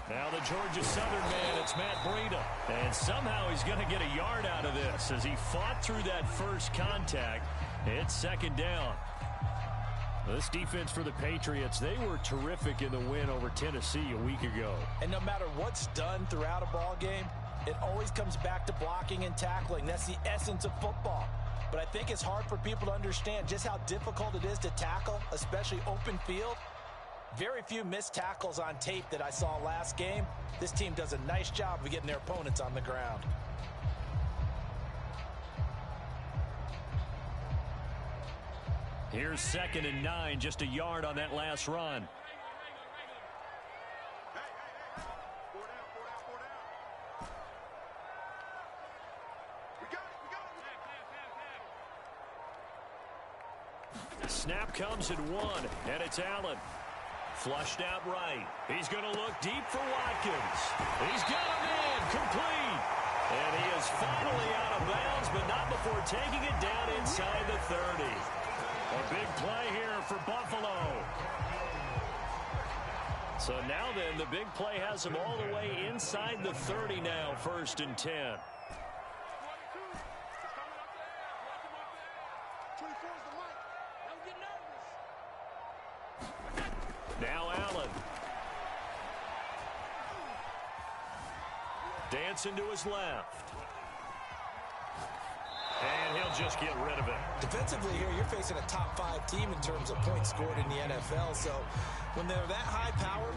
Now the Georgia Southern man, it's Matt Breida. And somehow he's going to get a yard out of this as he fought through that first contact. It's second down. This defense for the Patriots, they were terrific in the win over Tennessee a week ago. And no matter what's done throughout a ball game, it always comes back to blocking and tackling. That's the essence of football. But I think it's hard for people to understand just how difficult it is to tackle, especially open field. Very few missed tackles on tape that I saw last game. This team does a nice job of getting their opponents on the ground. Here's 2nd and 9, just a yard on that last run. Snap comes at 1, and it's Allen. Flushed out right. He's going to look deep for Watkins. He's got a man complete. And he is finally out of bounds, but not before taking it down inside the 30. A big play here for Buffalo. So now then, the big play has him all the way inside the 30 now, 1st and 10. Now Allen. Dancing to his left. And he'll just get rid of it. Defensively here, you're facing a top 5 team in terms of points scored in the NFL. So when they're that high powered,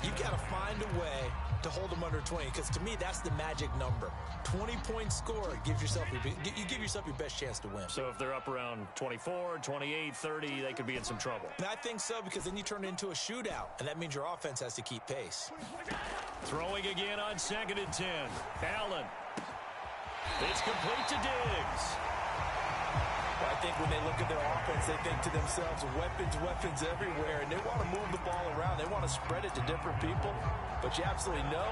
you've got to find a way to hold them under 20. Because to me, that's the magic number. 20 points scored gives yourself you give yourself your best chance to win. So if they're up around 24, 28, 30, they could be in some trouble. And I think so, because then you turn it into a shootout, and that means your offense has to keep pace. Throwing again on 2nd and 10. Allen. It's complete to Diggs. Well, I think when they look at their offense, they think to themselves, weapons everywhere, and they want to move the ball around. They want to spread it to different people, but you absolutely know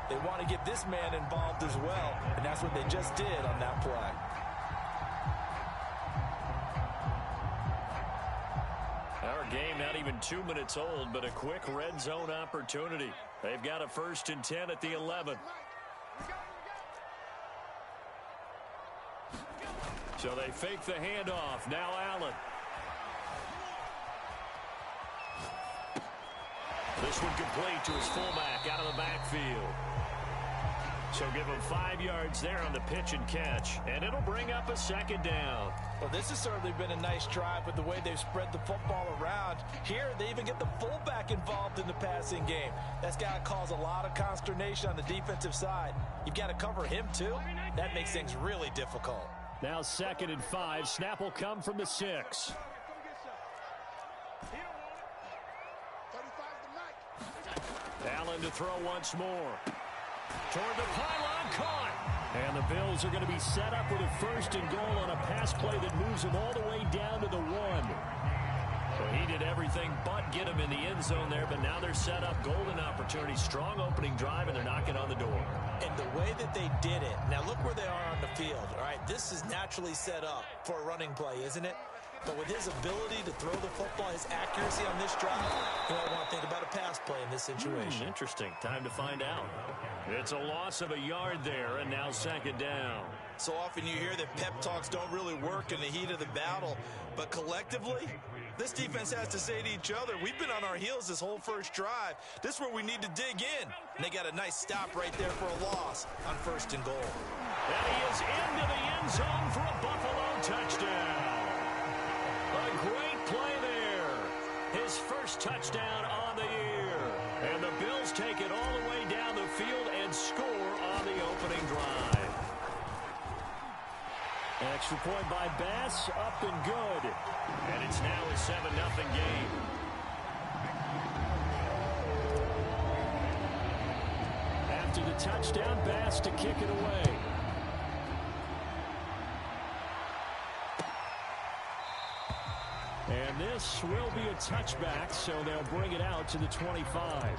they want to get this man involved as well, and that's what they just did on that play. Our game not even 2 minutes old, but a quick red zone opportunity. They've got a 1st and 10 at the 11. So they fake the handoff. Now Allen. This one complete to his fullback out of the backfield. So give him 5 yards there on the pitch and catch. And it'll bring up a 2nd down. Well, this has certainly been a nice drive with the way they've spread the football around. Here, they even get the fullback involved in the passing game. That's got to cause a lot of consternation on the defensive side. You've got to cover him, too. That makes things really difficult. Now 2nd and 5. Snap will come from the 6. Allen to throw once more. Toward the pylon, caught. And the Bills are going to be set up with a 1st and goal on a pass play that moves them all the way down to the 1. So he did everything but get him in the end zone there, but now they're set up. Golden opportunity, strong opening drive, and they're knocking on the door. And the way that they did it, now look where they are on the field. All right, this is naturally set up for a running play, isn't it? But with his ability to throw the football, his accuracy on this drive, you might want to think about a pass play in this situation. Interesting. Time to find out. It's a loss of a yard there, and now 2nd down. So often you hear that pep talks don't really work in the heat of the battle, but collectively, this defense has to say to each other, we've been on our heels this whole first drive. This is where we need to dig in. And they got a nice stop right there for a loss on 1st and goal. And he is into the end zone for a Buffalo touchdown. A great play there. His first touchdown on the year. And the Bills take it all the way down the field and score on the opening drive. Extra point by Bass, up and good. And it's now a 7-0 game. After the touchdown, Bass to kick it away. And this will be a touchback, so they'll bring it out to the 25.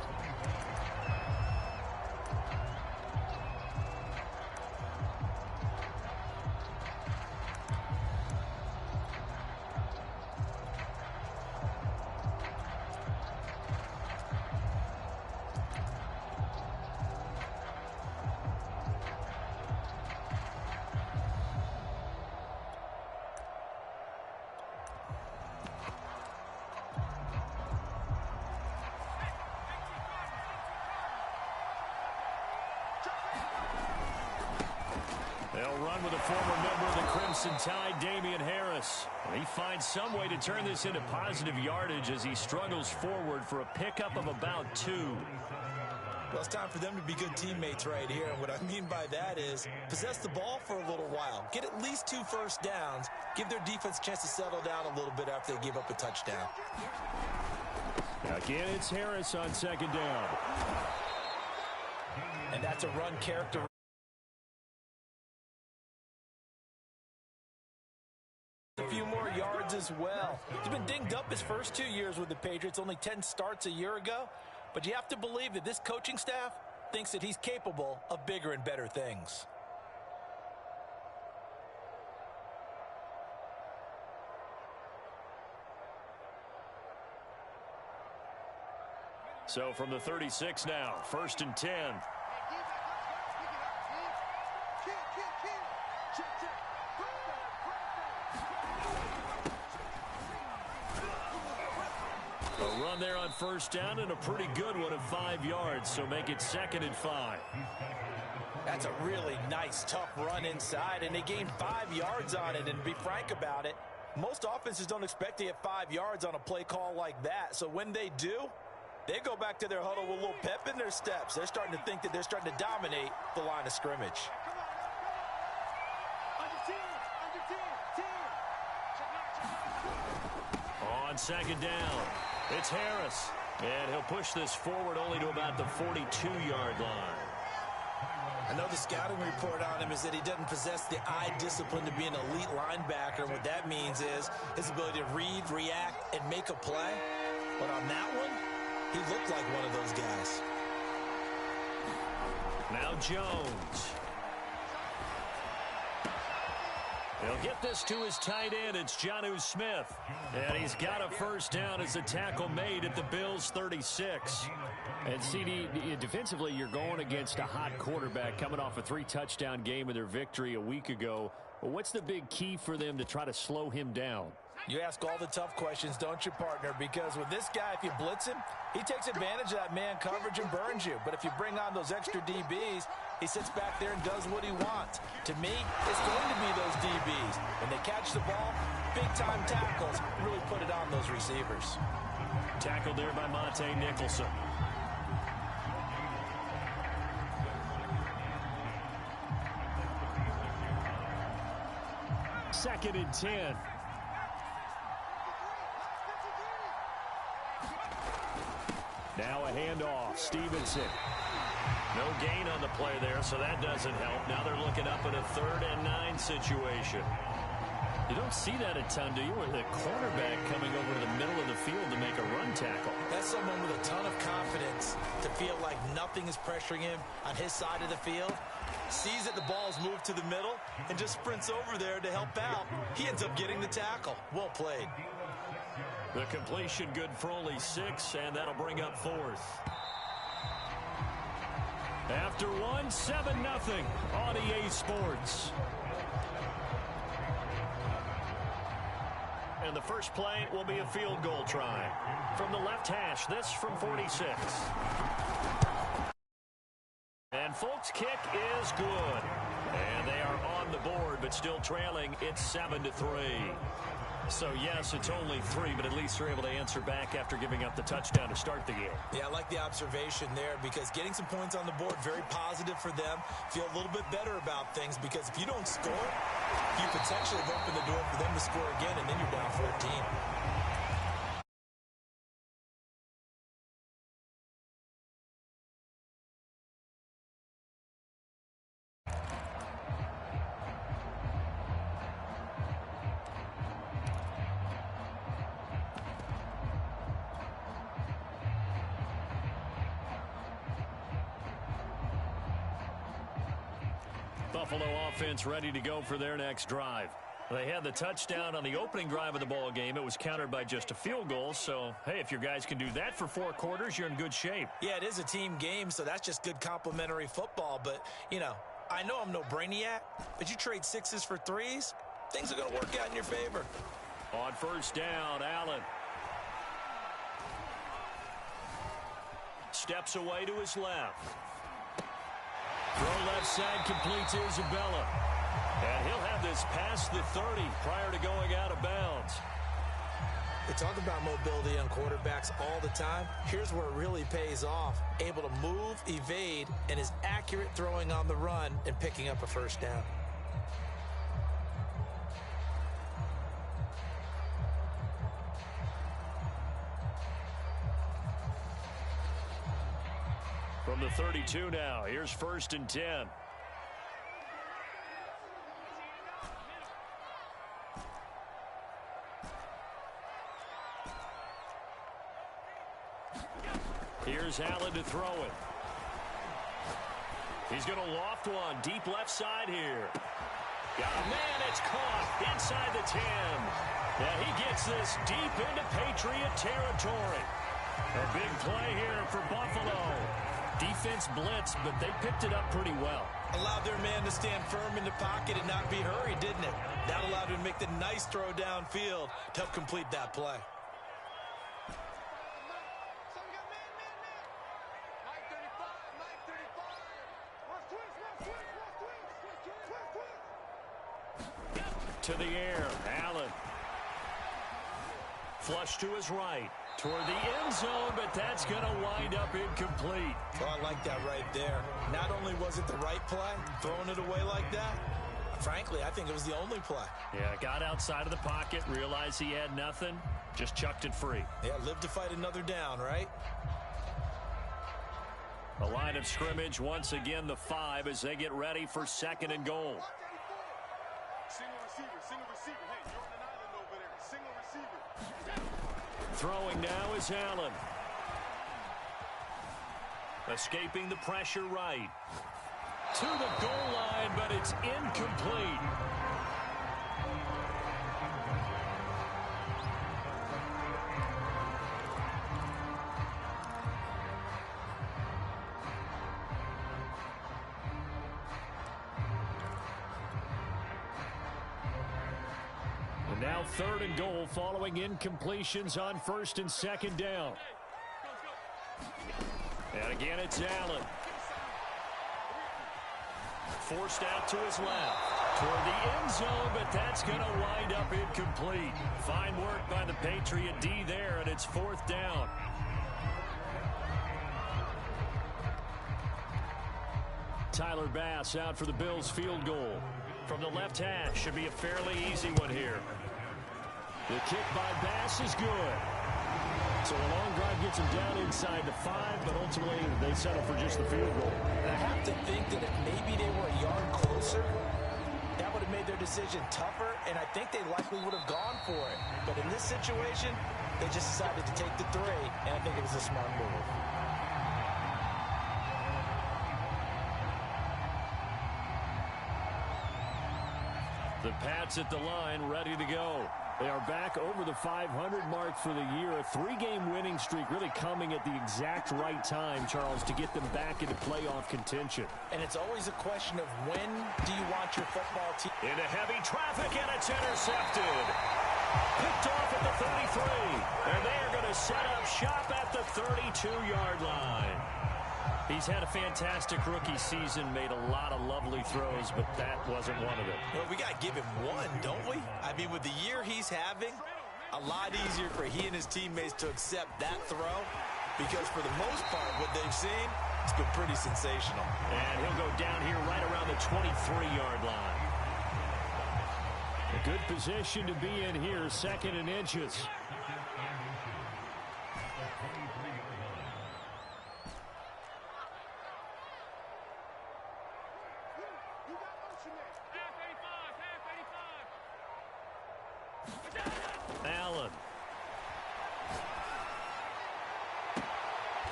They'll run with a former member of the Crimson Tide, Damian Harris. And he finds some way to turn this into positive yardage as he struggles forward for a pickup of about 2. Well, it's time for them to be good teammates right here. And what I mean by that is possess the ball for a little while. Get at least 2 first downs. Give their defense a chance to settle down a little bit after they give up a touchdown. Again, it's Harris on 2nd down. And that's a run character. A few more yards as well. He's been dinged up his first 2 years with the Patriots, only 10 starts a year ago. But you have to believe that this coaching staff thinks that he's capable of bigger and better things. So from the 36 now, 1st and 10. A run there on 1st down and a pretty good one of 5 yards, so make it 2nd and 5. That's a really nice, tough run inside, and they gained 5 yards on it. And to be frank about it, most offenses don't expect to get 5 yards on a play call like that. So when they do, they go back to their huddle with a little pep in their steps. They're starting to think that they're starting to dominate the line of scrimmage. On 2nd down, it's Harris. And he'll push this forward only to about the 42-yard line. I know the scouting report on him is that he doesn't possess the eye discipline to be an elite linebacker. And what that means is his ability to read, react, and make a play. But on that one, he looked like one of those guys. Now Jones. He'll get this to his tight end. It's Jonnu Smith. And he's got a 1st down as a tackle made at the Bills' 36. And CD, defensively, you're going against a hot quarterback coming off a 3-touchdown game in their victory a week ago. Well, what's the big key for them to try to slow him down? You ask all the tough questions, don't you, partner? Because with this guy, if you blitz him, he takes advantage of that man coverage and burns you. But if you bring on those extra DBs, he sits back there and does what he wants. To me, it's going to be those DBs. When they catch the ball, big-time tackles really put it on those receivers. Tackled there by Monte Nicholson. Second and 10. Now a handoff. Stevenson. No gain on the play there, so that doesn't help. Now they're looking up at a 3rd and 9 situation. You don't see that a ton, do you? With a cornerback coming over to the middle of the field to make a run tackle. That's someone with a ton of confidence to feel like nothing is pressuring him on his side of the field. Sees that the ball's moved to the middle and just sprints over there to help out. He ends up getting the tackle. Well played. The completion good for only 6, and that'll bring up 4th. After 1, 7-0 on EA Sports. And the first play will be a field goal try. From the left hash, this from 46. And Folk's kick is good. And they are on the board, but still trailing. It's 7-3. So, yes, it's only 3, but at least they're able to answer back after giving up the touchdown to start the game. Yeah, I like the observation there because getting some points on the board, very positive for them. Feel a little bit better about things because if you don't score, you potentially have opened the door for them to score again, and then you're down 14. Buffalo offense ready to go for their next drive. They had the touchdown on the opening drive of the ball game. It was countered by just a field goal. So, hey, if your guys can do that for 4 quarters, you're in good shape. Yeah, it is a team game, so that's just good complimentary football. But, you know, I know I'm no brainiac, but you trade 6s for 3s, things are going to work out in your favor. On 1st down, Allen. Steps away to his left. Throw left side complete to Isabella. And he'll have this past the 30 prior to going out of bounds. They talk about mobility on quarterbacks all the time. Here's where it really pays off. Able to move, evade, and is accurate throwing on the run and picking up a first down. From the 32 now, here's 1st and 10. Here's Allen to throw it. He's going to loft one deep left side here. Got a man, it's caught inside the 10. Yeah, he gets this deep into Patriot territory. A big play here for Buffalo. Defense blitzed, but they picked it up pretty well. Allowed their man to stand firm in the pocket and not be hurried, didn't it? That allowed him to make the nice throw downfield to help complete that play. To the air, Allen. Flush to his right. Toward the end zone, but that's going to wind up incomplete. Oh, I like that right there. Not only was it the right play, throwing it away like that, frankly, I think it was the only play. Yeah, got outside of the pocket, realized he had nothing, just chucked it free. Yeah, live to fight another down, right? The line of scrimmage, once again, the 5 as they get ready for 2nd and goal. Single receiver. Hey, you're on an island over there. Single receiver. Throwing now is Allen. Escaping the pressure right. To the goal line, but it's incomplete. And now 3rd and goal following incompletions on 1st and 2nd down. And again, it's Allen. Forced out to his left. Toward the end zone, but that's going to wind up incomplete. Fine work by the Patriot D there, and it's 4th down. Tyler Bass out for the Bills field goal. From the left hash, should be a fairly easy one here. The kick by Bass is good. So a long drive gets him down inside the 5, but ultimately they settle for just the field goal. And I have to think that if maybe they were a yard closer, that would have made their decision tougher, and I think they likely would have gone for it. But in this situation, they just decided to take the 3, and I think it was a smart move. The Pats at the line, ready to go. They are back over the 500 mark for the year. A 3-game winning streak really coming at the exact right time, Charles, to get them back into playoff contention. And it's always a question of when do you want your football team. Into heavy traffic, and it's intercepted. Picked off at the 33. And they are going to set up shop at the 32-yard line. He's had a fantastic rookie season, made a lot of lovely throws, but that wasn't one of them. Well, we got to give him one, don't we? I mean, with the year he's having, a lot easier for he and his teammates to accept that throw, because for the most part, what they've seen, it's been pretty sensational. And he'll go down here right around the 23-yard line. A good position to be in here, 2nd and inches. Allen.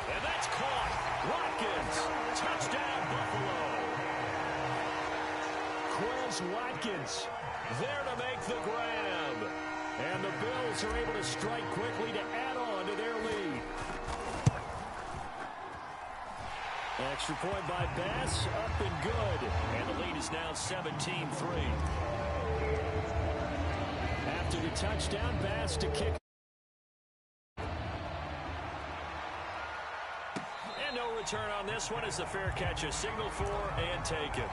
And that's caught. Watkins. Touchdown, Buffalo. Quez Watkins there to make the grab. And the Bills are able to strike quickly to add on to their lead. Extra point by Bass, up and good. And the lead is now 17-3. After the touchdown, Bass to kick. And no return on this one as the fair catch is signaled for and taken.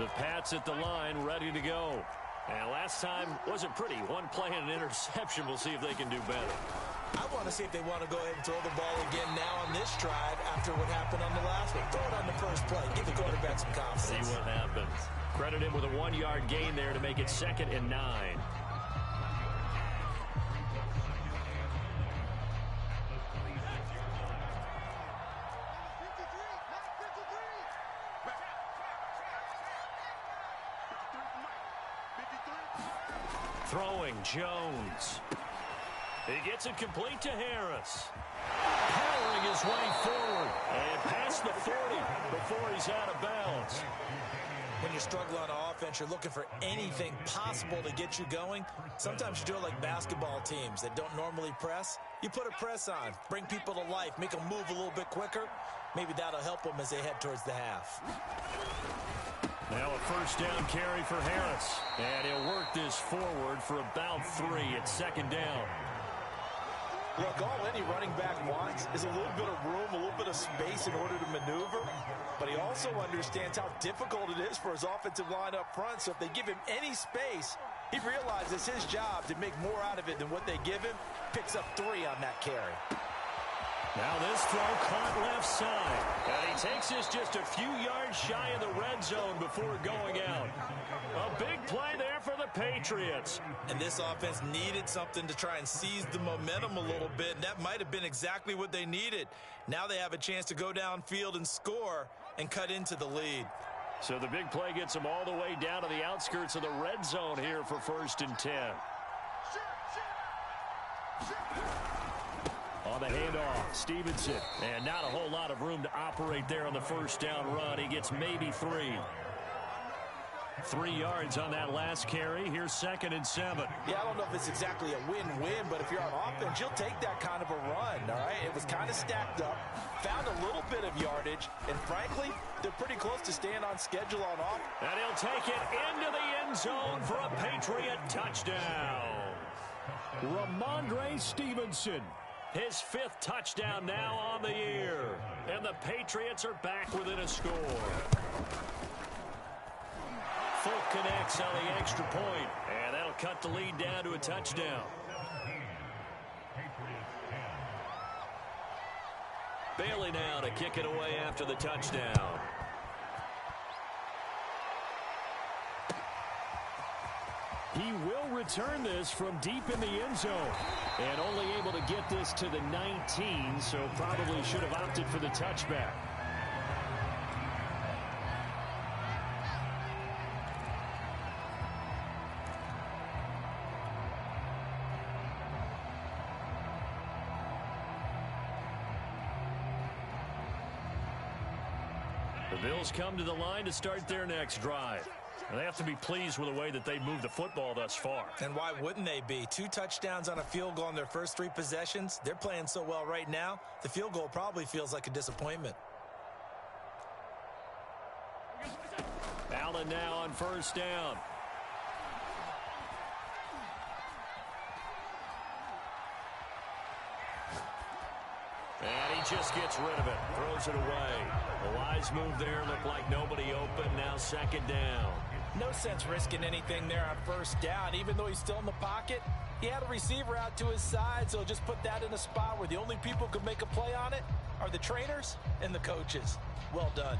The Pats at the line, ready to go. And last time wasn't pretty. One play and an interception. We'll see if they can do better. I want to see if they want to go ahead and throw the ball again now on this drive after what happened on the last one. Throw it on the first play. Give the quarterback some confidence. See what happens. Credit him with a 1-yard gain there to make it 2nd and 9. Throwing, Jones. He gets it complete to Harris. Powering his way forward. And past the 40 before he's out of bounds. When you struggle on offense, you're looking for anything possible to get you going. Sometimes you do it like basketball teams that don't normally press. You put a press on, bring people to life, make them move a little bit quicker. Maybe that'll help them as they head towards the half. Now a first down carry for Harris. And he'll work this forward for about 3 at 2nd down. Look, all any running back wants is a little bit of room, a little bit of space in order to maneuver. But he also understands how difficult it is for his offensive line up front. So if they give him any space, he realizes his job to make more out of it than what they give him. Picks up 3 on that carry. Now this throw caught left side. And he takes this just a few yards shy of the red zone before going out. A big play there for the Patriots. And this offense needed something to try and seize the momentum a little bit. And that might have been exactly what they needed. Now they have a chance to go downfield and score and cut into the lead. So the big play gets them all the way down to the outskirts of the red zone here for 1st and 10. On the handoff, Stevenson. And not a whole lot of room to operate there on the first down run. He gets maybe 3. 3 yards on that last carry. Here's 2nd and 7. Yeah, I don't know if it's exactly a win-win, but if you're on offense, you'll take that kind of a run, all right? It was kind of stacked up, found a little bit of yardage, and frankly, they're pretty close to staying on schedule on offense. And he'll take it into the end zone for a Patriot touchdown. Ramondre Stevenson. His 5th touchdown now on the year. And the Patriots are back within a score. Folk connects on the extra point. And that'll cut the lead down to a touchdown. Bailey now to kick it away after the touchdown. He will return this from deep in the end zone. And only able to get this to the 19, so probably should have opted for the touchback. The Bills come to the line to start their next drive. And they have to be pleased with the way that they've moved the football thus far. And why wouldn't they be? 2 touchdowns on a field goal in their first 3 possessions. They're playing so well right now, the field goal probably feels like a disappointment. Allen now on first down. And he just gets rid of it. Throws it away. A wise move there. Looked like nobody open. Now 2nd down. No sense risking anything there on first down. Even though he's still in the pocket, he had a receiver out to his side, so just put that in a spot where the only people who can make a play on it are the trainers and the coaches. Well done.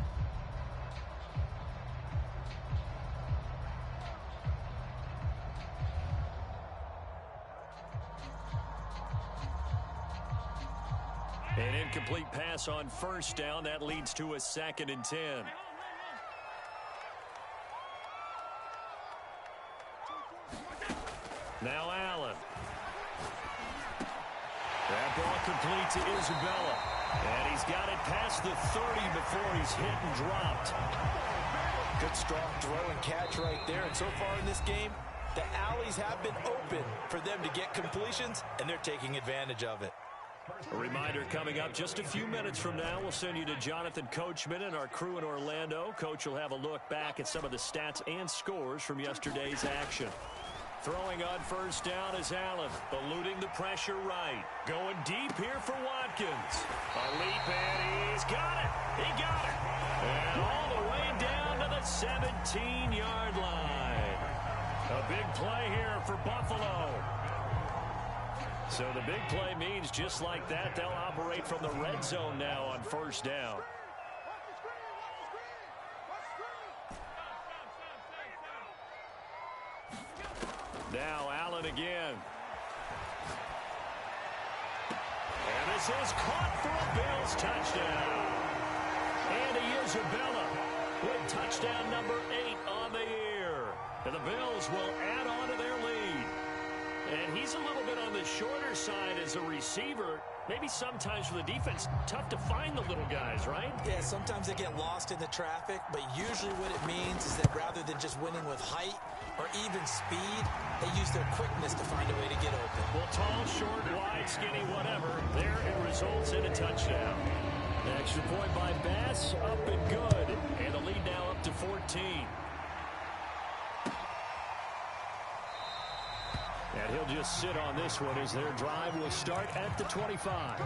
An incomplete pass on first down. That leads to a 2nd and 10. Now Allen. That ball complete to Isabella. And he's got it past the 30 before he's hit and dropped. Good strong throw and catch right there. And so far in this game, the alleys have been open for them to get completions, and they're taking advantage of it. A reminder coming up just a few minutes from now. We'll send you to Jonathan Coachman and our crew in Orlando. Coach will have a look back at some of the stats and scores from yesterday's action. Throwing on first down is Allen, eluding the pressure right. Going deep here for Watkins. A leap, and he's got it. He got it. And all the way down to the 17. 14-yard line. A big play here for Buffalo. So the big play means just like that, they'll operate from the red zone now on first down. Now Allen again. And this is caught for a Bills touchdown. Andy Isabella with touchdown number 8 on the year. And the Bills will add on to their lead. And he's a little bit on the shorter side as a receiver. Maybe sometimes for the defense, tough to find the little guys, right? Yeah, sometimes they get lost in the traffic, but usually what it means is that rather than just winning with height or even speed, they use their quickness to find a way to get open. Well, tall, short, wide, skinny, whatever, there it results in a touchdown. The extra point by Bass, up and good. And the lead now up to 14. And he'll just sit on this one as their drive will start at the 25.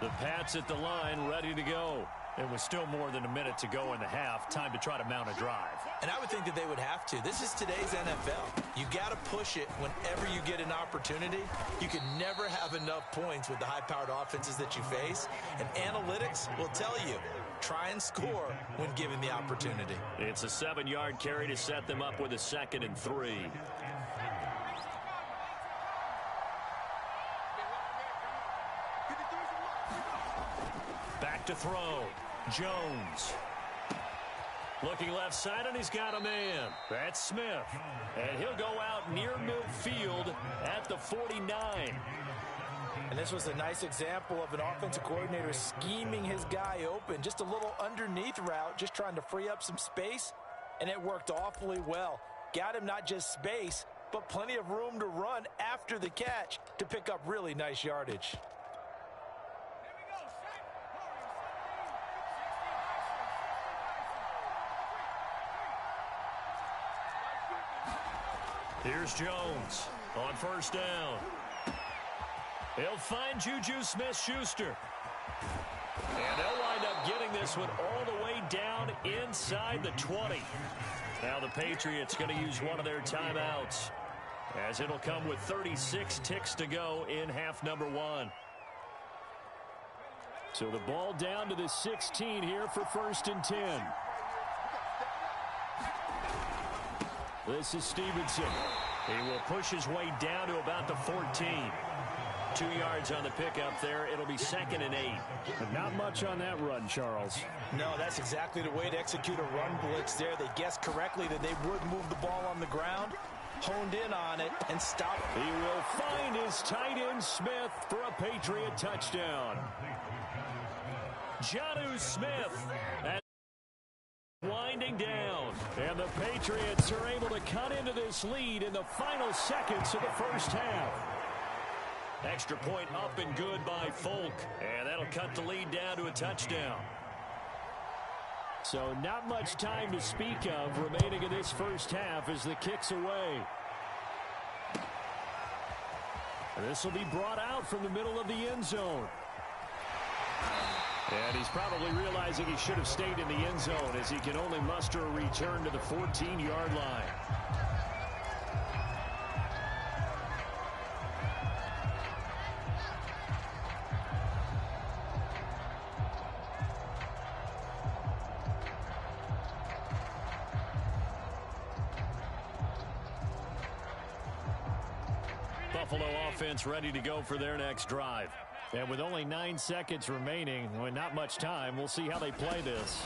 The Pats at the line, ready to go. It was still more than a minute to go in the half. Time to try to mount a drive. And I would think that they would have to. This is today's NFL. You got to push it whenever you get an opportunity. You can never have enough points with the high-powered offenses that you face. And analytics will tell you, try and score when given the opportunity. It's a 7-yard carry to set them up with a 2nd and 3. Back to throw. Jones. Looking left side, and he's got a man. That's Smith. And he'll go out near midfield at the 49. And this was a nice example of an offensive coordinator scheming his guy open. Just a little underneath route, just trying to free up some space. And it worked awfully well. Got him not just space, but plenty of room to run after the catch to pick up really nice yardage. Here's Jones on first down. He'll find Juju Smith-Schuster. And they'll wind up getting this one all the way down inside the 20. Now the Patriots going to use one of their timeouts, as it'll come with 36 ticks to go in half number 1. So the ball down to the 16 here for 1st and 10. This is Stevenson. He will push his way down to about the 14. 2 yards on the pickup there. It'll be 2nd and 8. But not much on that run, Charles. No, that's exactly the way to execute a run blitz there. They guessed correctly that they would move the ball on the ground, honed in on it, and stopped. He will find his tight end Smith for a Patriot touchdown. Jonnu Smith and winding down. And the Patriots are able to cut into this lead in the final seconds of the first half. Extra point up and good by Folk. And that'll cut the lead down to a touchdown. So not much time to speak of remaining in this first half as the kick's away. This will be brought out from the middle of the end zone. And he's probably realizing he should have stayed in the end zone as he can only muster a return to the 14-yard line. Buffalo offense ready to go for their next drive. And with only 9 seconds remaining, with not much time, we'll see how they play this.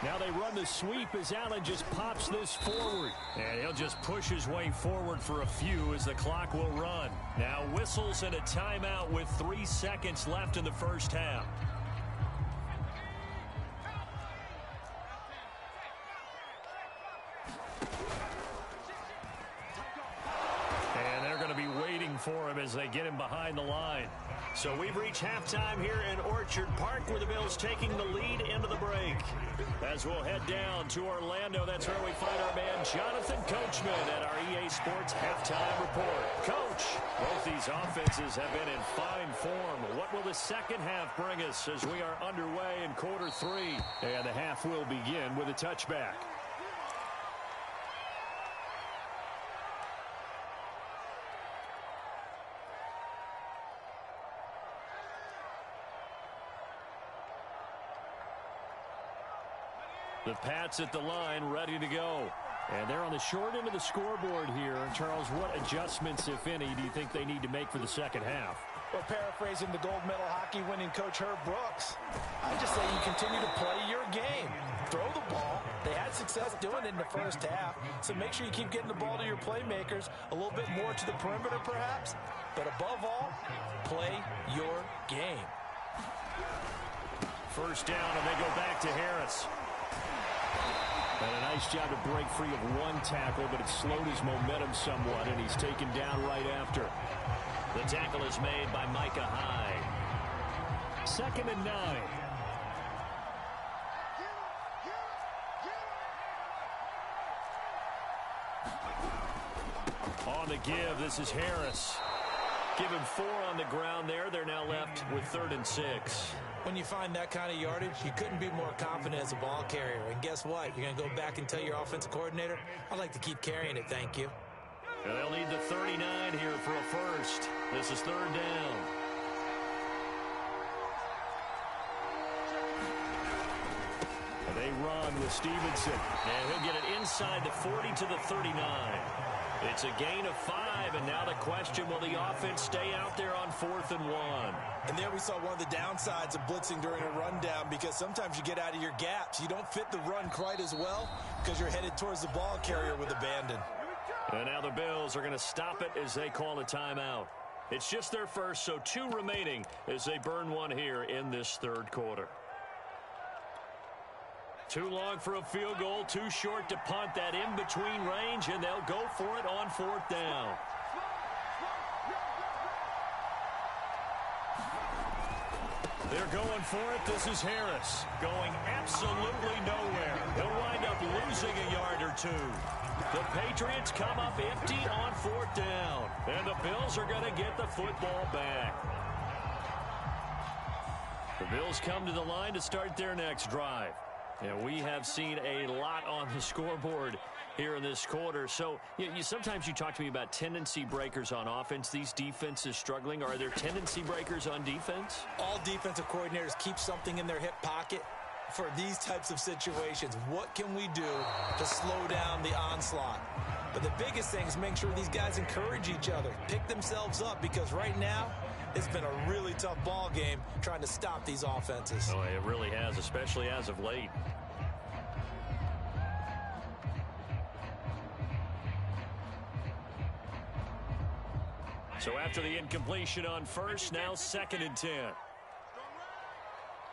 Now they run the sweep as Allen just pops this forward. And he'll just push his way forward for a few as the clock will run. Now whistles and a timeout with 3 seconds left in the first half. And they're going to be waiting for him as they get him behind the line. So we've reached halftime here in Orchard Park, where the Bills taking the lead into the break. As we'll head down to Orlando, that's where we find our man Jonathan Coachman at our EA Sports Halftime Report. Coach, both these These offenses have been in fine form. What will the second half bring us as we are underway in quarter 3? And the half will begin with a touchback. The Pats at the line, ready to go. And they're on the short end of the scoreboard here. Charles, what adjustments, if any, do you think they need to make for the second half? Well, paraphrasing the gold medal hockey winning coach Herb Brooks, I just say you continue to play your game. Throw the ball. They had success doing it in the first half, so make sure you keep getting the ball to your playmakers, a little bit more to the perimeter perhaps, but above all, play your game. First down, and they go back to Harris. And a nice job to break free of one tackle, but it slowed his momentum somewhat, and he's taken down right after. The tackle is made by Micah Hyde. 2nd and 9. On the give, this is Harris. Give him 4 on the ground there. They're now left with 3rd and 6. When you find that kind of yardage, you couldn't be more confident as a ball carrier. And guess what? You're going to go back and tell your offensive coordinator, I'd like to keep carrying it, thank you. And they'll need the 39 here for a first. This is 3rd down. And they run with Stevenson. And he'll get it inside the 40 to the 39. It's a gain of 5, and now the question, will the offense stay out there on 4th and 1? And there we saw one of the downsides of blitzing during a rundown, because sometimes you get out of your gaps. You don't fit the run quite as well because you're headed towards the ball carrier with abandon. And now the Bills are going to stop it as they call a timeout. It's just their first, so 2 remaining as they burn one here in this 3rd quarter. Too long for a field goal, too short to punt. That in-between range, and they'll go for it on 4th down. They're going for it. This is Harris going absolutely nowhere. He'll wind up losing a yard or 2. The Patriots come up empty on 4th down, and the Bills are going to get the football back. The Bills come to the line to start their next drive. And we have seen a lot on the scoreboard here in this quarter. So sometimes you talk to me about tendency breakers on offense. These defenses struggling. Are there tendency breakers on defense? All defensive coordinators keep something in their hip pocket for these types of situations. What can we do to slow down the onslaught? But the biggest thing is make sure these guys encourage each other, pick themselves up, because right now it's been a really tough ball game trying to stop these offenses. Oh, it really has, especially as of late. So after the incompletion on first, now 2nd and 10.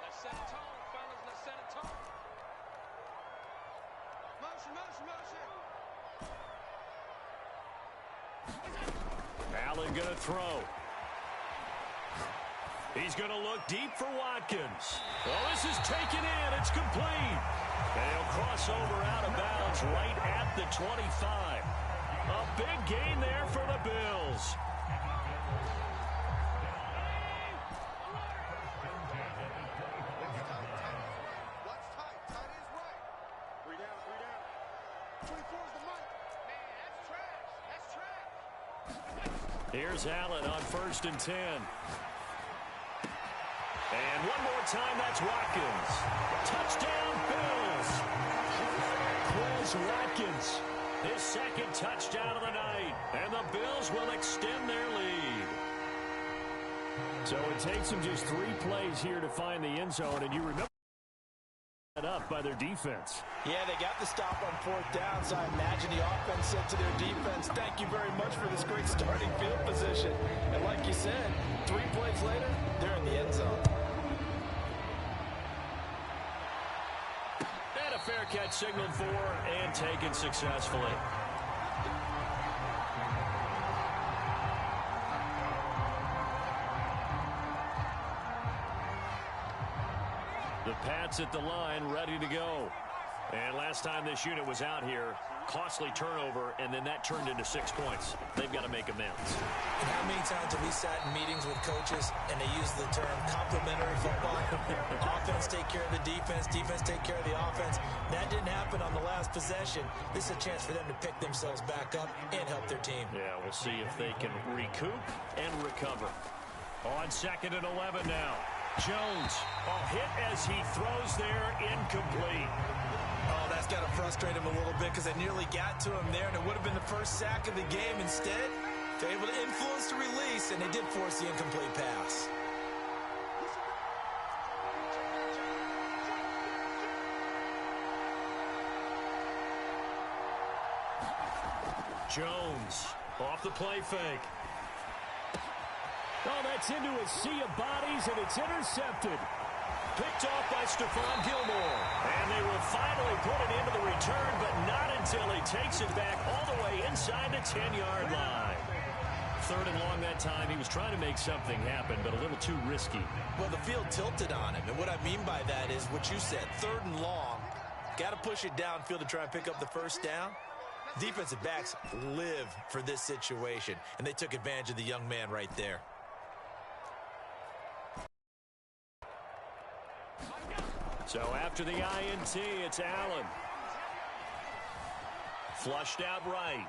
Let's set a tone, fellas. Let's set a tone. Motion. Allen going to throw. He's going to look deep for Watkins. Well, this is taken in. It's complete. They'll cross over out of bounds right at the 25. A big gain there for the Bills. Here's Allen on 1st and 10. And one more time, that's Watkins. Touchdown, Bills. Quez Watkins, his 2nd touchdown of the night. And the Bills will extend their lead. So it takes them just 3 plays here to find the end zone. And you remember that up by their defense. Yeah, they got the stop on 4th down, so I imagine the offense said to their defense, thank you very much for this great starting field position. And like you said, 3 plays later, they're in the end zone. And a fair catch signaled for and taken successfully. The Pats at the line, ready to go. And last time this unit was out here, costly turnover, and then that turned into 6 points. They've got to make amends. And how many many times have we sat in meetings with coaches and they use the term complementary football? Offense take care of the defense, defense take care of the offense. That didn't happen on the last possession. This is a chance for them to pick themselves back up and help their team. Yeah, we'll see if they can recoup and recover. On 2nd and 11 now. Jones, hit as he throws there, incomplete. Oh, that's got to frustrate him a little bit because they nearly got to him there, and it would have been the first sack of the game. Instead, they're able to influence the release, and they did force the incomplete pass. Jones off the play fake. Oh, that's into a sea of bodies, and it's intercepted. Picked off by Stephon Gilmore. And they will finally put it into the return, but not until he takes it back all the way inside the 10-yard line. 3rd and long that time. He was trying to make something happen, but a little too risky. Well, the field tilted on him, and what I mean by that is what you said, 3rd and long. Got to push it downfield to try and pick up the first down. Defensive backs live for this situation, and they took advantage of the young man right there. So after the INT, it's Allen. Flushed out right.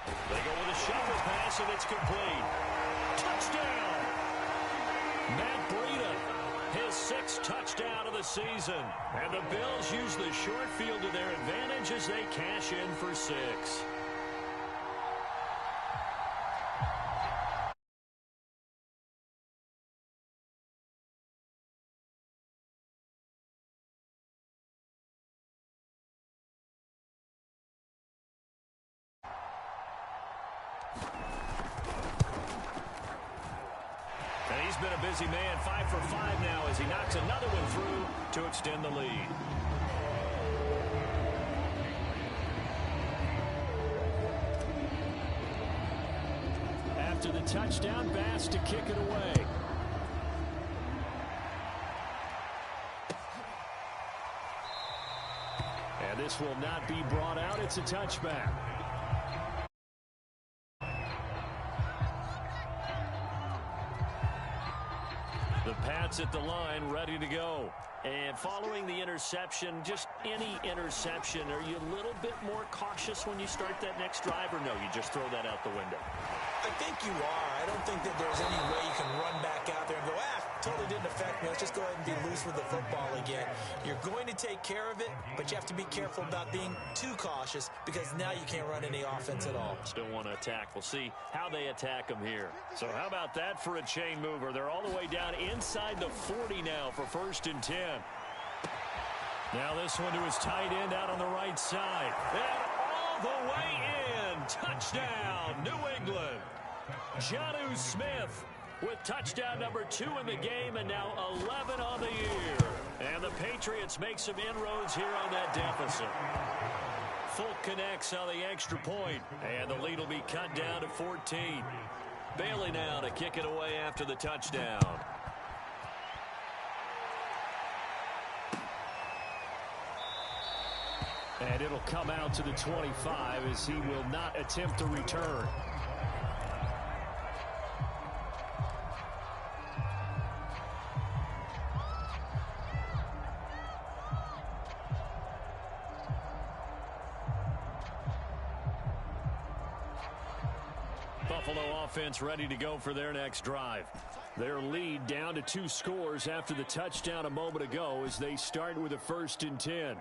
They go with a shovel pass, and it's complete. Touchdown! Matt Breida, his 6th touchdown of the season. And the Bills use the short field to their advantage as they cash in for 6. He's been a busy man, 5 for 5 now as he knocks another one through to extend the lead. After the touchdown, Bass to kick it away. And this will not be brought out. It's a touchback. The Pats at the line, ready to go. And following the interception, just any interception, are you a little bit more cautious when you start that next drive, or no, you just throw that out the window? I think you are. I don't think that there's any way you can run back out there and go, totally didn't affect me. Let's just go ahead and be loose with the football again. You're going to take care of it, but you have to be careful about being too cautious because now you can't run any offense at all. Still want to attack. We'll see how they attack them here. So how about that for a chain mover? They're all the way down inside the 40 now for 1st and 10. Now this one to his tight end out on the right side. And all the way in. Touchdown, New England. Jonnu Smith with touchdown number 2 in the game, and now 11 on the year. And the Patriots make some inroads here on that deficit. Folk connects on the extra point, and the lead will be cut down to 14. Bailey now to kick it away after the touchdown. And it'll come out to the 25 as he will not attempt to return. Buffalo offense ready to go for their next drive. Their lead down to 2 scores after the touchdown a moment ago as they start with a 1st and 10.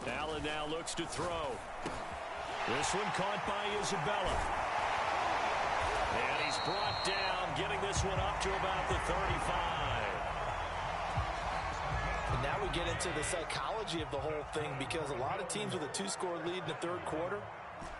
Allen now looks to throw. This one caught by Isabella. And he's brought down, getting this one up to about the 35. And now we get into the psychology of the whole thing because a lot of teams with a 2-score lead in the 3rd quarter,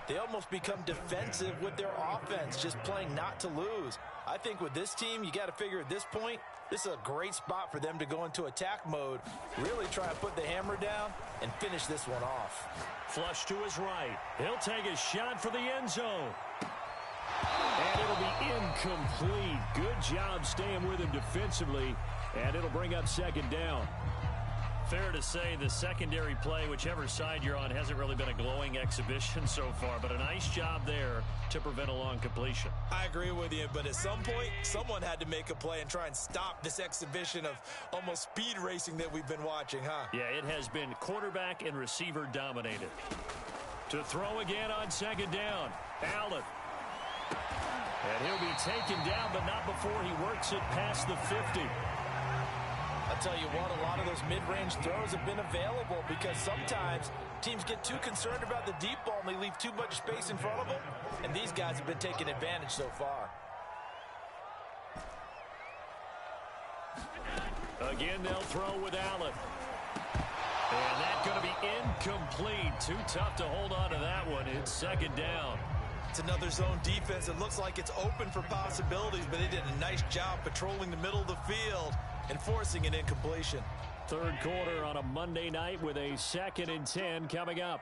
they almost become defensive with their offense, just playing not to lose. I think with this team, you got to figure at this point, this is a great spot for them to go into attack mode, really try to put the hammer down and finish this one off. Flush to his right. He'll take a shot for the end zone. And it'll be incomplete. Good job staying with him defensively, and it'll bring up 2nd down. Fair to say the secondary play, whichever side you're on, hasn't really been a glowing exhibition so far, but a nice job there to prevent a long completion. I agree with you, but at some point, someone had to make a play and try and stop this exhibition of almost speed racing that we've been watching, huh? Yeah, it has been quarterback and receiver dominated. To throw again on second down, Allen. And he'll be taken down, but not before he works it past the 50. I'll tell you what, a lot of those mid-range throws have been available because sometimes teams get too concerned about the deep ball and they leave too much space in front of them, and these guys have been taking advantage so far. Again, they'll throw with Allen. And that's going to be incomplete. Too tough to hold on to that one. It's second down. It's another zone defense. It looks like it's open for possibilities, but they did a nice job patrolling the middle of the field and forcing an incompletion. Third quarter on a Monday night with a 2nd and 10 coming up.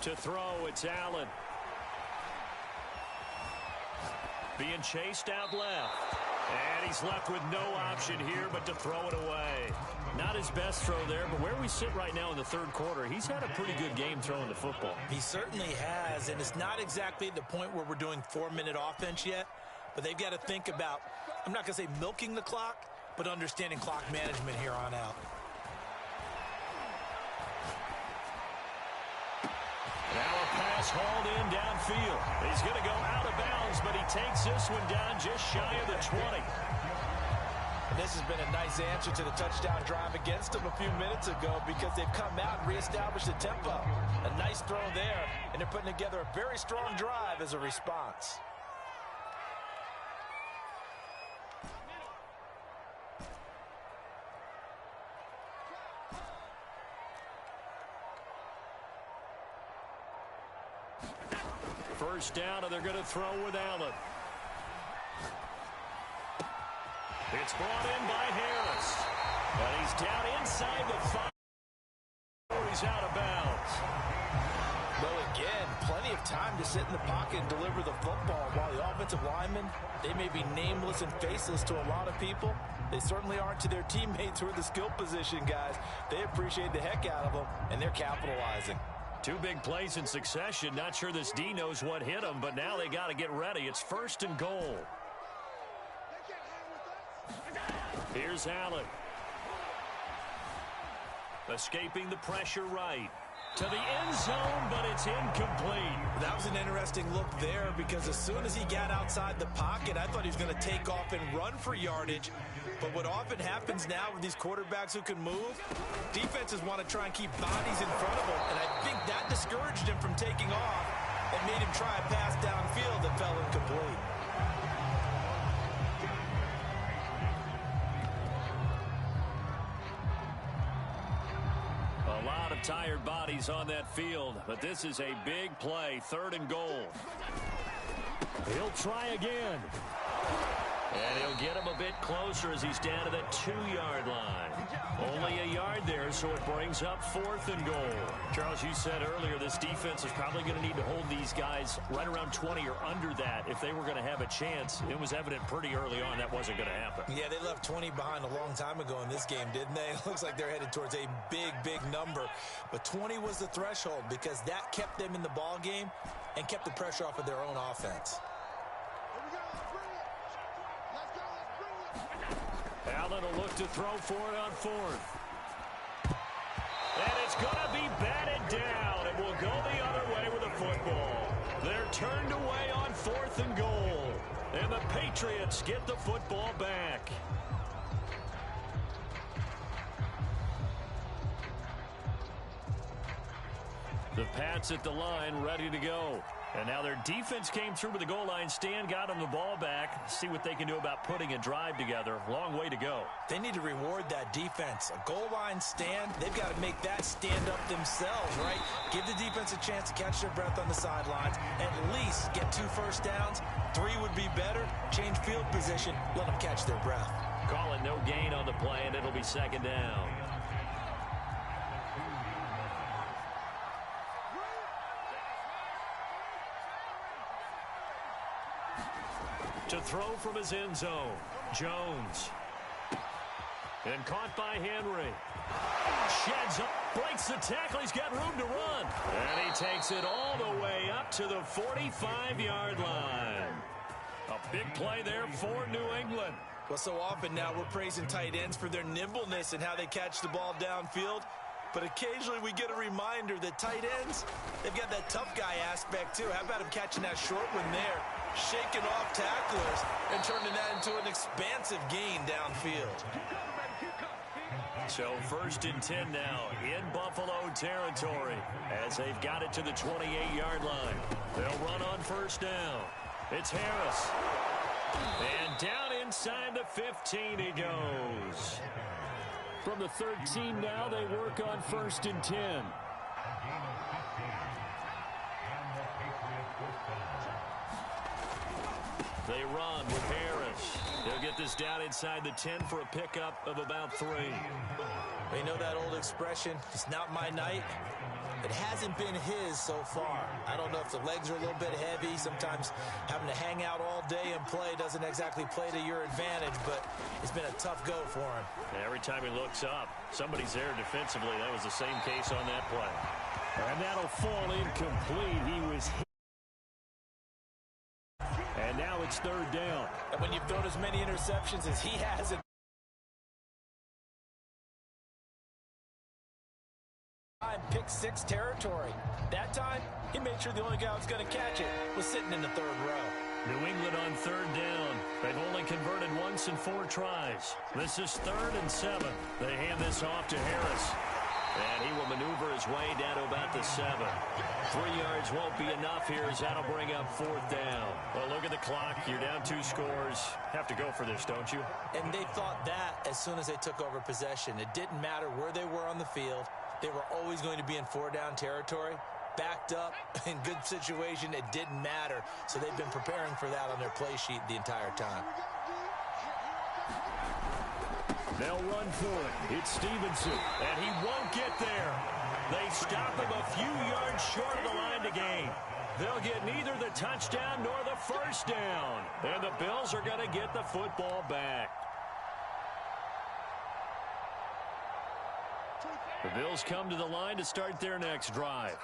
To throw, it's Allen. Being chased out left. And he's left with no option here but to throw it away. Not his best throw there, but where we sit right now in the third quarter, he's had a pretty good game throwing the football. He certainly has, and it's not exactly at the point where we're doing 4-minute offense yet, but they've got to think about, I'm not going to say milking the clock, but understanding clock management here on out. Now a pass hauled in downfield. He's going to go out of bounds, but he takes this one down just shy of the 20. And this has been a nice answer to the touchdown drive against them a few minutes ago because they've come out and reestablished the tempo. A nice throw there, and they're putting together a very strong drive as a response. First down, and they're going to throw with Allen. It's brought in by Harris. And he's down inside the 5. He's out of bounds. Well, again, plenty of time to sit in the pocket and deliver the football while the offensive linemen, they may be nameless and faceless to a lot of people. They certainly aren't to their teammates who are the skill position guys. They appreciate the heck out of them, and they're capitalizing. 2 big plays in succession. Not sure this D knows what hit him, but now they got to get ready. It's 1st and goal. Here's Allen. Escaping the pressure right. To the end zone, but it's incomplete. That was an interesting look there because as soon as he got outside the pocket, I thought he was going to take off and run for yardage. But what often happens now with these quarterbacks who can move, defenses want to try and keep bodies in front of them. And I think that discouraged him from taking off and made him try a pass downfield that fell incomplete. A lot of tired bodies on that field, but this is a big play, 3rd and goal. He'll try again. And he'll get him a bit closer as he's down to the 2-yard line. Only a yard there, so it brings up 4th and goal. Charles, you said earlier this defense is probably going to need to hold these guys right around 20 or under that if they were going to have a chance. It was evident pretty early on that wasn't going to happen. Yeah, they left 20 behind a long time ago in this game, didn't they? It looks like they're headed towards a big, big number. But 20 was the threshold because that kept them in the ball game and kept the pressure off of their own offense. Allen will look to throw for it on 4th. And it's going to be batted down. It will go the other way with the football. They're turned away on 4th and goal. And the Patriots get the football back. The Pats at the line ready to go. And now their defense came through with the goal line stand, got them the ball back. See what they can do about putting a drive together. Long way to go. They need to reward that defense. A goal line stand, they've got to make that stand up themselves, right? Give the defense a chance to catch their breath on the sidelines. At least get 2 first downs. 3 would be better. Change field position. Let them catch their breath. Call it no gain on the play, and it'll be 2nd down. To throw from his end zone, Jones. And caught by Henry. Sheds up, breaks the tackle. He's got room to run. And he takes it all the way up to the 45-yard line. A big play there for New England. Well, so often now we're praising tight ends for their nimbleness and how they catch the ball downfield. But occasionally we get a reminder that tight ends, they've got that tough guy aspect too. How about him catching that short one there, shaking off tacklers, and turning that into an expansive gain downfield. So 1st and 10 now in Buffalo territory as they've got it to the 28-yard line. They'll run on 1st down. It's Harris. And down inside the 15 he goes. From the 13 now, they work on 1st and 10. They run with Harris. They'll get this down inside the 10 for a pickup of about 3. You know that old expression, it's not my night? It hasn't been his so far. I don't know if the legs are a little bit heavy. Sometimes having to hang out all day and play doesn't exactly play to your advantage, but it's been a tough go for him. Every time he looks up, somebody's there defensively. That was the same case on that play. And that'll fall incomplete. He was hit. And now it's 3rd down. And when you've thrown as many interceptions as he has in pick 6 territory. That time, he made sure the only guy who was going to catch it was sitting in the 3rd row. New England on 3rd down. They've only converted once in 4 tries. This is 3rd and 7. They hand this off to Harris. And he will maneuver his way down to about the 7. 3 yards won't be enough here as that'll bring up 4th down. Well, look at the clock. You're down 2 scores. Have to go for this, don't you? And they thought that as soon as they took over possession. It didn't matter where they were on the field. They were always going to be in 4-down territory. Backed up, in good situation, it didn't matter. So they've been preparing for that on their play sheet the entire time. They'll run for it. It's Stevenson, and he won't get there. They stop him a few yards short of the line to gain. They'll get neither the touchdown nor the 1st down. And the Bills are going to get the football back. The Bills come to the line to start their next drive.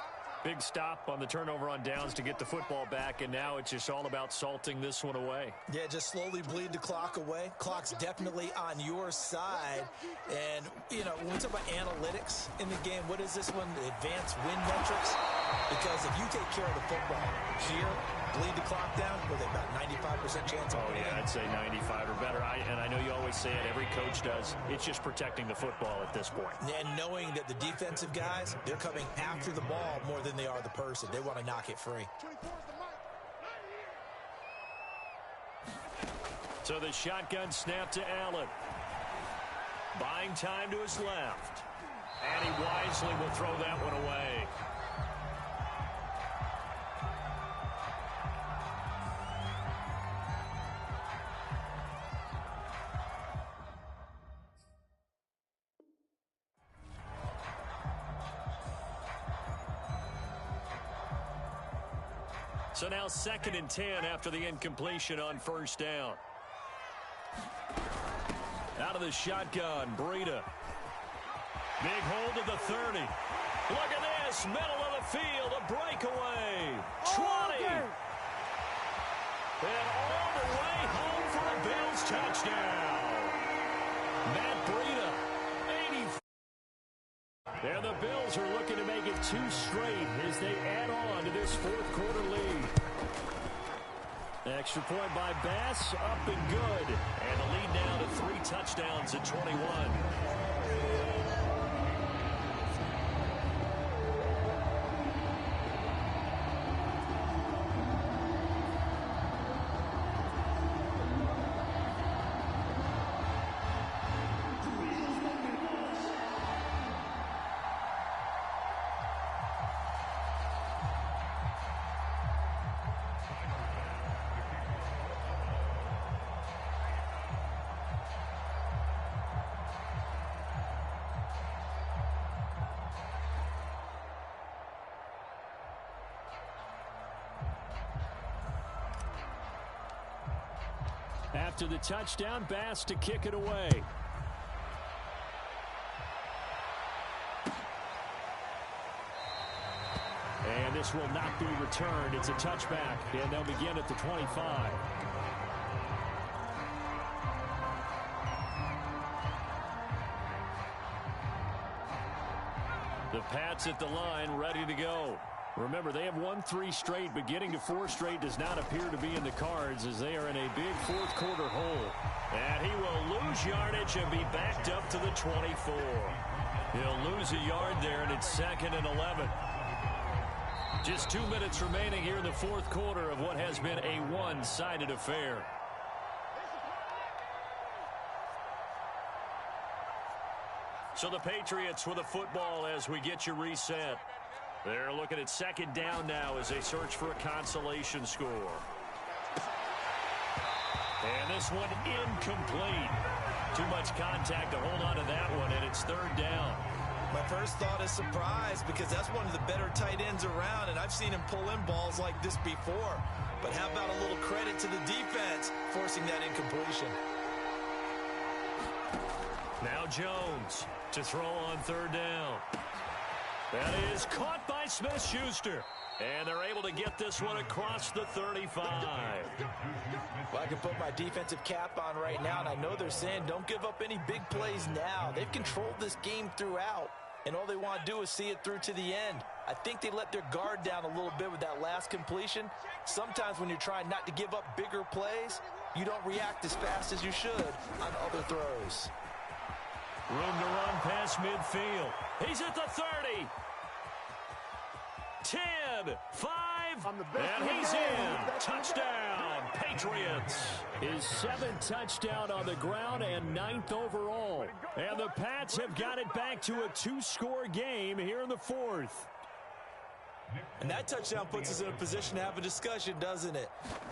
Big stop on the turnover on downs to get the football back, and now it's just all about salting this one away. Yeah, just slowly bleed the clock away. Clock's definitely on your side. And, you know, when we talk about analytics in the game, what is this one? The advanced win metrics? Because if you take care of the football here, bleed the clock down, with about 95% chance of winning. Yeah, I'd say 95 or better. And I know you always say it, every coach does. It's just protecting the football at this point. And knowing that the defensive guys, they're coming after the ball more than they are the person. They want to knock it free. So the shotgun snap to Allen. Buying time to his left. And he wisely will throw that one away. So now 2nd and 10 after the incompletion on 1st down. Out of the shotgun, Breida. Big hold of the 30. Look at this, middle of the field, a breakaway. 20. And all the way home for a Bills touchdown. Matt Breida, 80. And the Bills are looking to make it 2 straight as they add on to this 4th quarter lead. Extra point by Bass, up and good. And the lead now to 3 touchdowns at 21. After the touchdown, Bass to kick it away. And this will not be returned. It's a touchback, and they'll begin at the 25. The Pats at the line, ready to go. Remember, they have won 3 straight, but getting to 4 straight does not appear to be in the cards as they are in a big fourth-quarter hole. And he will lose yardage and be backed up to the 24. He'll lose a yard there, and it's 2nd and 11. Just 2 minutes remaining here in the fourth quarter of what has been a one-sided affair. So the Patriots with a football as we get you reset. They're looking at 2nd down now as they search for a consolation score. And this one incomplete. Too much contact to hold on to that one, and it's 3rd down. My first thought is surprise because that's one of the better tight ends around, and I've seen him pull in balls like this before. But how about a little credit to the defense forcing that incompletion? Now Jones to throw on 3rd down. That is caught by Smith-Schuster. And they're able to get this one across the 35. Well, I can put my defensive cap on right now, and I know they're saying don't give up any big plays now. They've controlled this game throughout, and all they want to do is see it through to the end. I think they let their guard down a little bit with that last completion. Sometimes when you're trying not to give up bigger plays, you don't react as fast as you should on other throws. Room to run past midfield. He's at the 30. 10, 5, and he's in. Touchdown, Patriots. His 7th touchdown on the ground and 9th overall. And the Pats have got it back to a 2-score game here in the 4th. And that touchdown puts us in a position to have a discussion, doesn't it?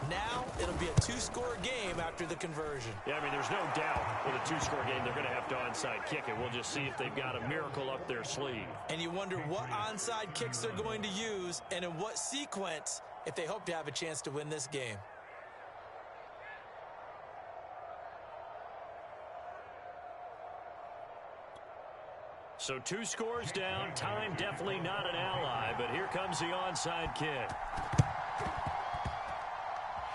Now it'll be a 2-score game after the conversion. Yeah, I mean, there's no doubt with a 2-score game they're going to have to onside kick it. We'll just see if they've got a miracle up their sleeve. And you wonder what onside kicks they're going to use and in what sequence if they hope to have a chance to win this game. So 2 scores down, time definitely not an ally, but here comes the onside kick.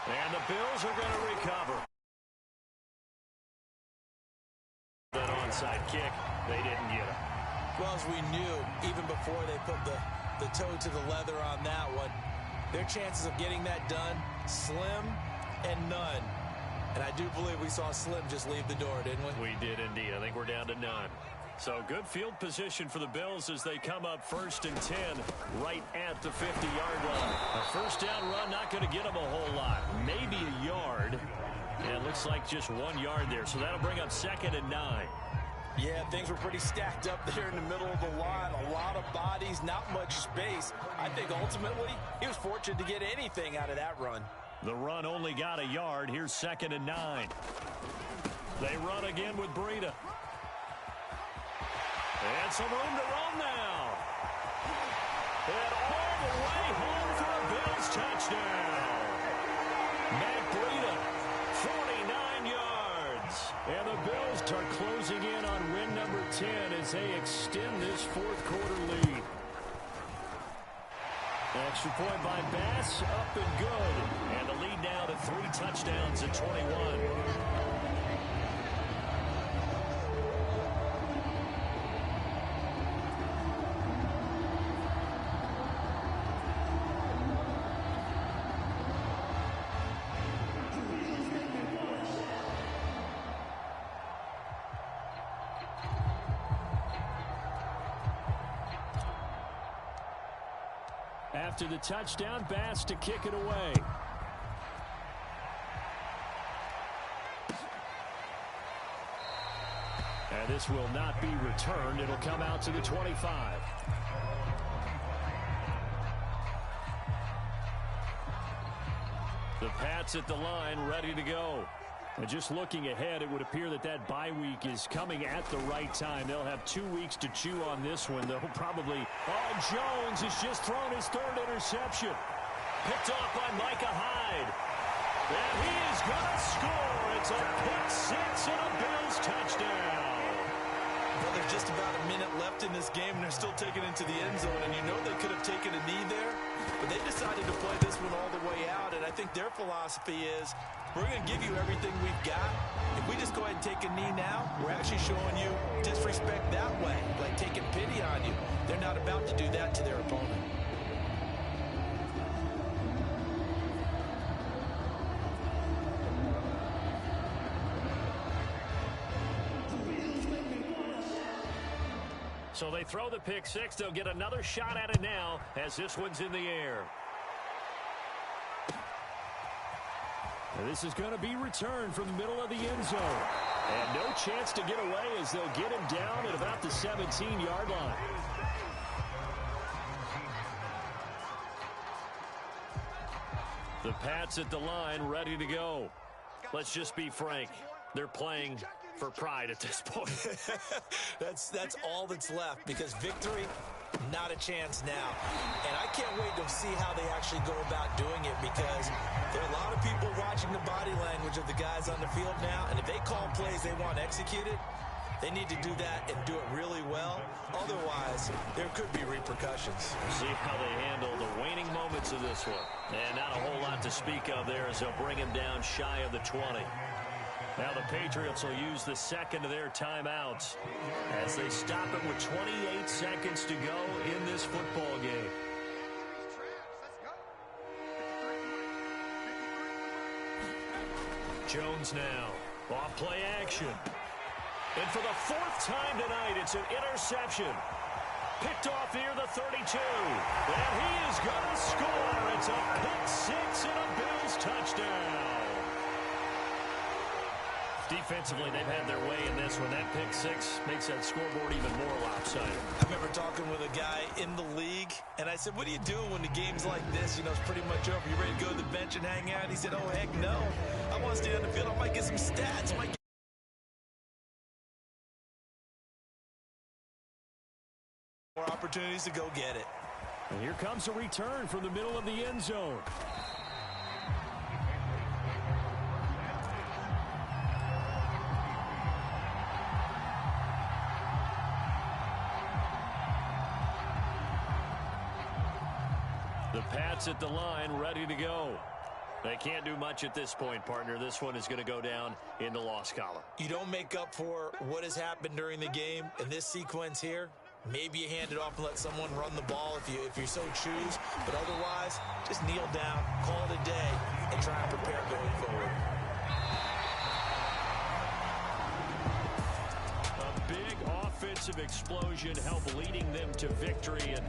And the Bills are going to recover. That onside kick, they didn't get it. Well, as we knew, even before they put the toe to the leather on that one, their chances of getting that done, slim and none. And I do believe we saw Slim just leave the door, didn't we? We did indeed. I think we're down to none. So good field position for the Bills as they come up 1st and 10 right at the 50-yard line. A 1st down run not going to get them a whole lot. Maybe a yard. And it looks like just 1 yard there. So that'll bring up 2nd and 9. Yeah, things were pretty stacked up there in the middle of the line. A lot of bodies, not much space. I think ultimately he was fortunate to get anything out of that run. The run only got a yard. Here's 2nd and 9. They run again with Breida. And some room to run now. And all the way home for a Bills touchdown. Matt Breida, 49 yards. And the Bills are closing in on win number 10 as they extend this fourth-quarter lead. Extra point by Bass, up and good. And the lead now to 3 touchdowns at 21. After the touchdown, Bass to kick it away. And this will not be returned. It'll come out to the 25. The Pats at the line, ready to go. And just looking ahead, it would appear that that bye week is coming at the right time. They'll have 2 weeks to chew on this one. They'll probably... Oh, Jones has just thrown his 3rd interception. Picked off by Micah Hyde. And he is going to score. into the end zone, and you know they could have taken a knee there, but they decided to play this one all the way out, and I think their philosophy is, we're going to give you everything we've got. If we just go ahead and take a knee now, we're actually showing you disrespect that way, like taking pity on you. They're not about to do that to their opponent. So they throw the pick six. They'll get another shot at it now as this one's in the air. And this is going to be returned from the middle of the end zone. And no chance to get away as they'll get him down at about the 17-yard line. The Pats at the line, ready to go. Let's just be frank. They're playing for pride at this point. That's all that's left, because victory, not a chance now. And I can't wait to see how they actually go about doing it, because there are a lot of people watching the body language of the guys on the field now, and if they call plays they want executed, they need to do that and do it really well. Otherwise, there could be repercussions. See how they handle the waning moments of this one. And not a whole lot to speak of there as they'll bring him down shy of the 20. Now the Patriots will use the second of their timeouts as they stop it with 28 seconds to go in this football game. Jones now, off play action. And for the fourth time tonight, it's an interception. Picked off near the 32. And he is going to score. It's a pick six and a Bills touchdown. Defensively, they've had their way in this one. That pick six makes that scoreboard even more lopsided. I remember talking with a guy in the league, and I said, what do you do when the game's like this? You know, it's pretty much over. You ready to go to the bench and hang out? He said, oh, heck no. I want to stay on the field. I might get some stats. I might get more opportunities to go get it. And here comes a return from the middle of the end zone. The Pats at the line, ready to go. They can't do much at this point, partner. This one is going to go down in the loss column. You don't make up for what has happened during the game in this sequence here. Maybe you hand it off and let someone run the ball if you so choose. But otherwise, just kneel down, call it a day, and try and prepare going forward. A big offensive explosion helped leading them to victory. And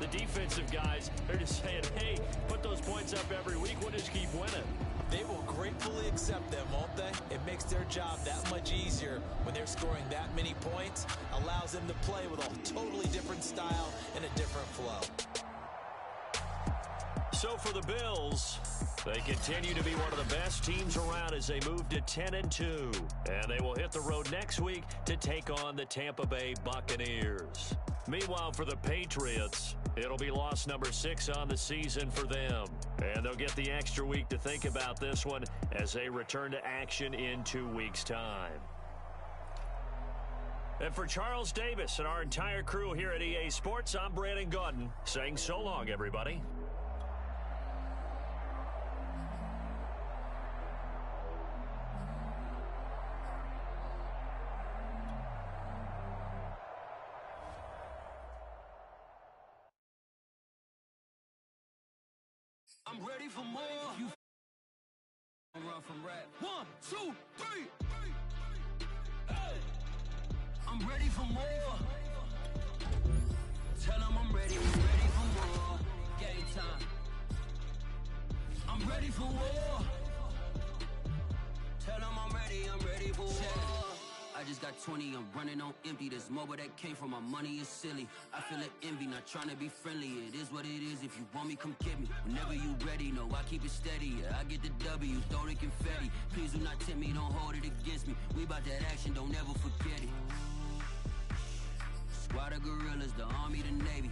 the defensive guys, they're just saying, hey, put those points up every week. We'll just keep winning. They will gratefully accept them, won't they? It makes their job that much easier when they're scoring that many points. Allows them to play with a totally different style and a different flow. So for the Bills, they continue to be one of the best teams around as they move to 10-2. And they will hit the road next week to take on the Tampa Bay Buccaneers. Meanwhile, for the Patriots, it'll be loss number 6 on the season for them. And they'll get the extra week to think about this one as they return to action in 2 weeks' time. And for Charles Davis and our entire crew here at EA Sports, I'm Brandon Gaudin saying so long, everybody. I'm ready for more. You run from rap. 1, 2, 3. Hey. I'm ready for more. Tell them I'm ready for more. Game time. I'm ready for war. Tell them I'm ready for war. I just got 20, I'm running on empty. This mobile that came from my money is silly. I feel it envy, not trying to be friendly. It is what it is, if you want me, come get me. Whenever you ready, no, I keep it steady. Yeah, I get the W, throw the confetti. Please do not tempt me, don't hold it against me. We about that action, don't ever forget it. Squad of gorillas, the army, the navy.